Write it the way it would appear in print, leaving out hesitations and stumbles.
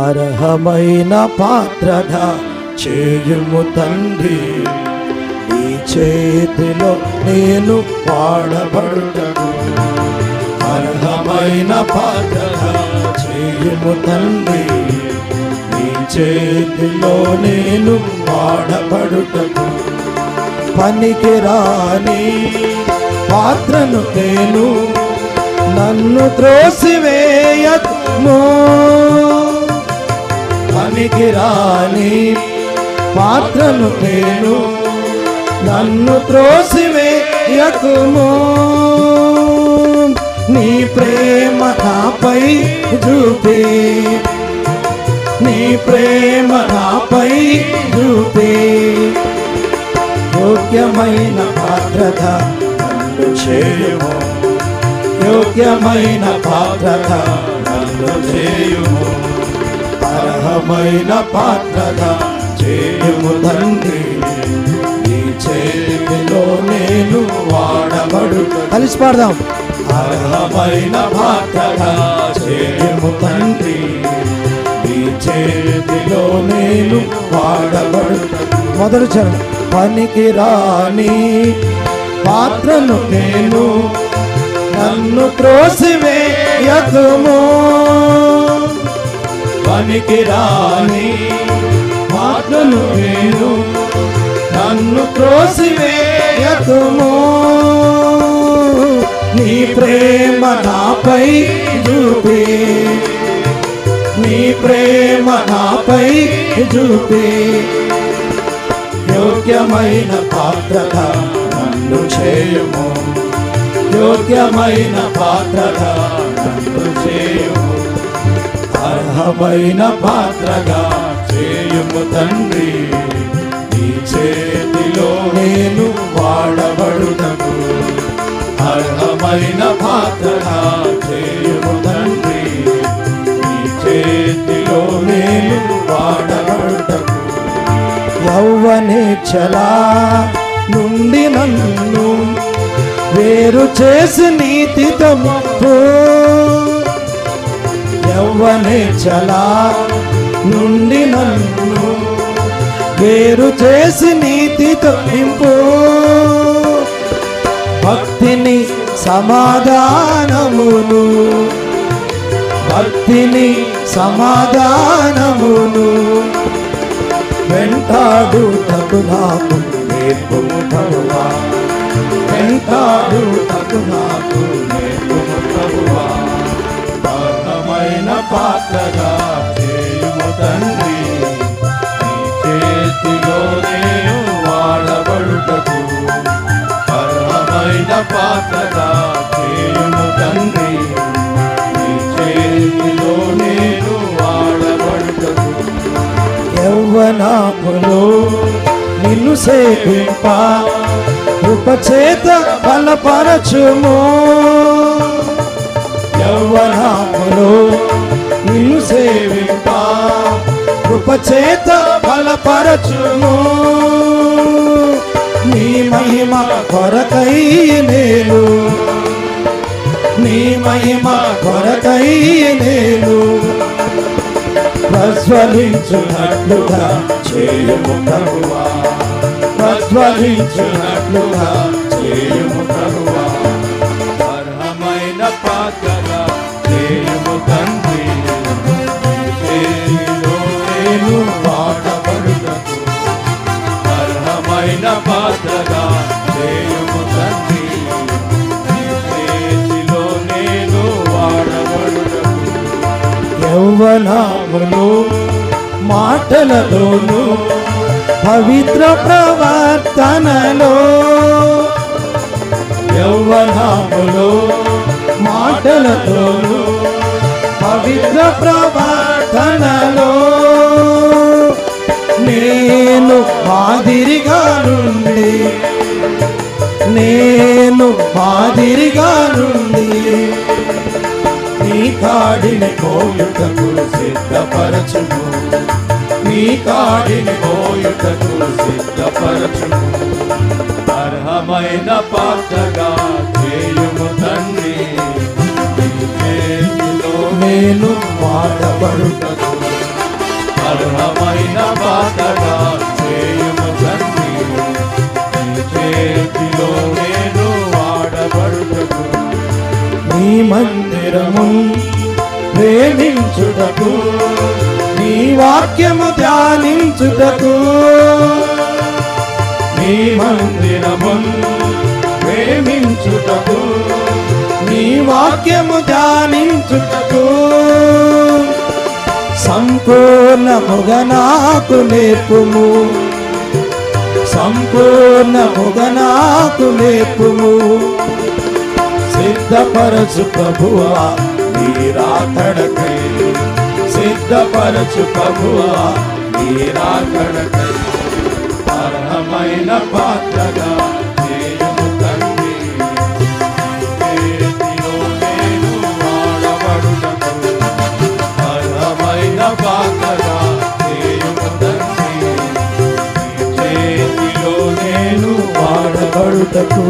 అర్హమైన పాత్రగా చేయుము తండ్రి, నీ చేతిలో నేను వాడబడుటకు. అర్హమైన పాత్రగా చేయుము తండ్రి, నీ చేతిలో నేను వాడబడుటకు. పనికిరాని పాత్రను నేను, నన్ను త్రోసివేయకుము. పనికిరాని పాత్రను నేను, నన్ను త్రోసివేయకుము. నీ ప్రేమ నాపై చూపి, నీ ప్రేమ నాపై చూపి, యోగ్యమైన పాత్రగా నన్ను చేయుము. యోగ్యమైన పాత్రగా నన్ను చేయుము. అర్హమైన పాత్రగా చేయుము తండ్రి, నీ చేతిలో నేను వాడబడుట. కలిసి పాడదాం. అర్హమైన పాత్రగా చేయుము తండ్రి, నీ చేతిలో నేను వాడబడుట. మొదటి చరణం. పనికిరాని పాత్రను నేను, నన్ను త్రోసివేయకుము. పనికిరాని పాత్రను నేను, నన్ను త్రోసివేయకుము. నీ ప్రేమ నాపై చూపి, నీ ప్రేమ నాపై చూపి, యోగ్యమైన పాత్రగా నన్ను చేయుము. యోగ్యమైన పాత్రగా నన్ను చేయుము. అర్హమైన పాత్రగా చేయుము తండ్రి, నీ చేతిలో నేను వాడబడుటకు. అర్హమైన పాత్రగా చేయుము తండ్రి, నీ చేతిలో నేను వాడబడుటకు. యౌవనేచ్ఛలా నుండి నన్ను వేరు చేసి నీతితో నింపు. యౌవనేచ్ఛలా నుండి నన్ను వేరు చేసి నీతితో నింపు. భక్తిని సమాధానమును, భక్తిని సమాధానమును వెంటాడుటకు నాకు నేర్పుము ప్రభువా. వెంటాడుటకు నాకు నేర్పుము ప్రభువా. అర్హమైన పాత్రగా చేయుము తండ్రి, నీ చేతిలో నేను వాడబడుటకు. అర్హమైన పాత్రగా చేయుము తండ్రి, నీ చేతిలో నేను వాడబడుటకు. యౌవనములో నిన్ను సేవింప కృపచేత బలపరచుము. యౌవనములో నిన్ను సేవింప కృపచేత బలపరచుము. నీ మహిమ కొరకై నేను, నీ మహిమ కొరకై నేను ప్రజ్వలించునట్లుగా చేయుము ప్రభువా. ప్రజ్వలించునట్లుగా చేయుము ప్రభువా. అర్హమైన పాత్రగా చేయుము తండ్రి, చేతిలో నేను వాడబడుటకు. అర్హమైన పాత్రగా చేయుము తండ్రి, చేతిలో నేను వాడబడుటకు. యౌవనములో మాటలలోను పవిత్ర ప్రవర్తనలో, యౌవనములో మాటలలోను పవిత్ర ప్రవర్తనలో నేను మాదిరిగా నుండి, నేను మాదిరిగా నుండి నీ కాడిని మోయుటకు సిద్ధపరచుము. నీ కాడిని మోయుటకు సిద్ధపరచుము. అర్హమైన పాత్రగా చేయుము తండ్రి, నీ చేతిలో నేను వాడబడుటకు. మందిరము ప్రేమించుటకు, నీ వాక్యము ధ్యానించుటకు, నీ మందిరము ప్రేమించుటకు, నీ వాక్యము ధ్యానించుటకు, సంపూర్ణముగా నాకు నేర్పుము, సంపూర్ణముగా నాకు నేర్పుము. సిద్ధపరచు ప్రభువా నీ రాకడకై, సిద్ధపరచు ప్రభువా నీ రాకడకై, అర్హమైన పాత్రగా చేయుము తండ్రి. చేతిలో నేను వాడబడుటకు, అర్హమైన పాత్రగా చేయుము తండ్రి. చేతిలో నేను వాడబడుటకు